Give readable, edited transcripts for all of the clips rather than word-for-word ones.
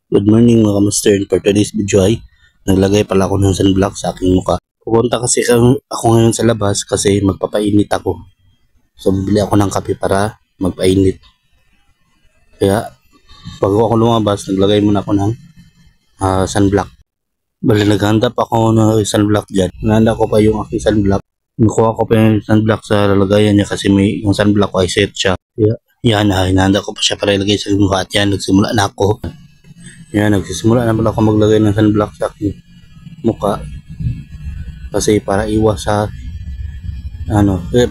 Good morning mga kamuster. For today's video ay naglagay pala ako ng sunblock sa aking mukha. Pupunta kasi ako ngayon sa labas kasi magpapainit ako. So bibili ako ng kape para magpainit. Kaya bago ako lumabas, naglagay muna ako ng sunblock. Bali naghanda pa ako ng sunblock dyan. Nahanda ko pa yung aking sunblock. Nakuha ko pa yung sunblock sa lalagayan niya kasi yung sunblock ko ay set siya. Kaya yan, hinahanda ko pa siya para ilagay sa mukha at yan, nagsimula na ako. Yan, nagsisimula na pala ako maglagay ng sunblock sa aking mukha. Kasi para iwas sa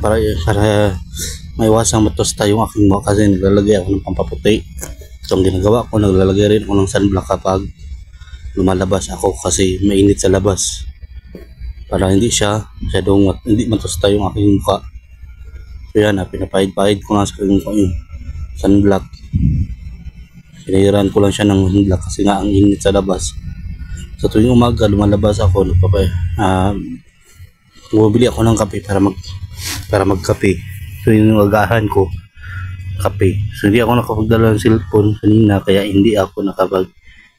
para maiwasang matusta yung aking mukha kasi naglalagay ako ng pampaputi. So ang ginagawa ko, naglalagay rin ako ng sunblock kapag lumalabas ako kasi mainit sa labas. Para hindi hindi matusta yung aking mukha. So yan, pinapahid-pahid ko nga sa aking mukha yung sunblock. Pinahiran ko lang siya ng sunblock kasi nga ang init sa labas. So tuwing umaga lumalabas ako, bumibili ako ng kape para magkape. So yung agahan ko kape. So hindi ako nakapagdala ng cellphone kanina kaya hindi ako nakapag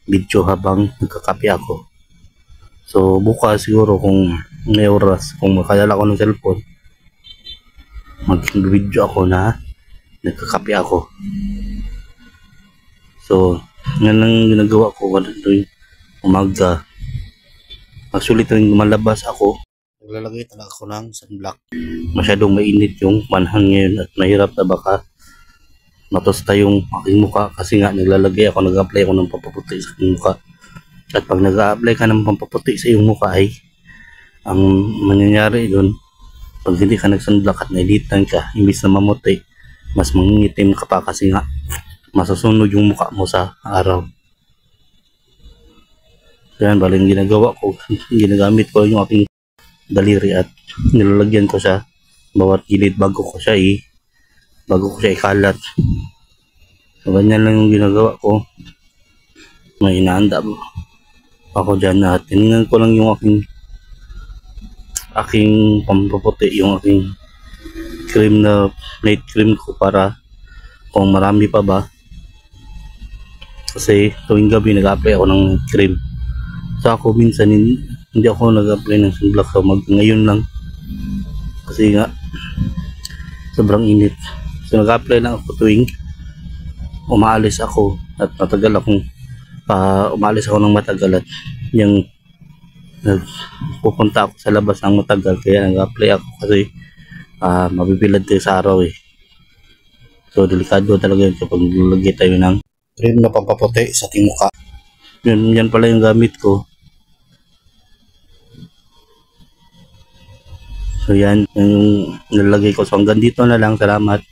video habang nagkakape ako. So bukas siguro kung may oras, kung makadala ko ng cellphone, mag-video ako na nagkakape ako. So, yan ang ginagawa ko tuwing umaga. Actually, tuwing lumalabas ako, naglalagay talaga ako ng sunblock. Masyadong mainit yung panahon ngayon at mahirap na baka matusta yung aking mukha kasi nga nag-apply ako ng pampaputi sa aking mukha. At pag nag-a-apply ka ng pampaputi sa iyong mukha ay ang mangyayari doon, pag hindi ka nag-sunblock at nailitan ka, imbis na mamuti, mas mangingitim ka pa kasi nga masusunod yung mukha mo sa araw. So yan, bali yung ginagawa ko, ginagamit ko yung aking daliri at nilalagyan ko sa bawat gilid bago ko siya ikalat. So ganyan lang yung ginagawa ko. May inaanda ako dyan at tinignan ko lang yung aking pampaputi, yung aking cream na night cream ko para kung marami pa ba. Kasi tuwing gabi nag-apply ako ng cream. So ako minsan hindi ako nag-apply ng sunblock ngayon lang. Kasi nga sobrang init. So nag-apply lang ako tuwing umaalis ako at umaalis ako ng matagal at yung pupunta ako sa labas ng matagal kaya nag-apply ako kasi mabibilad tayo sa araw eh. So delikado talaga yun kapag nilagay tayo ng cream na pampaputi sa ating mukha. Yan pala yung gamit ko. So yan yung nilagay ko. So hanggang dito na lang. Salamat.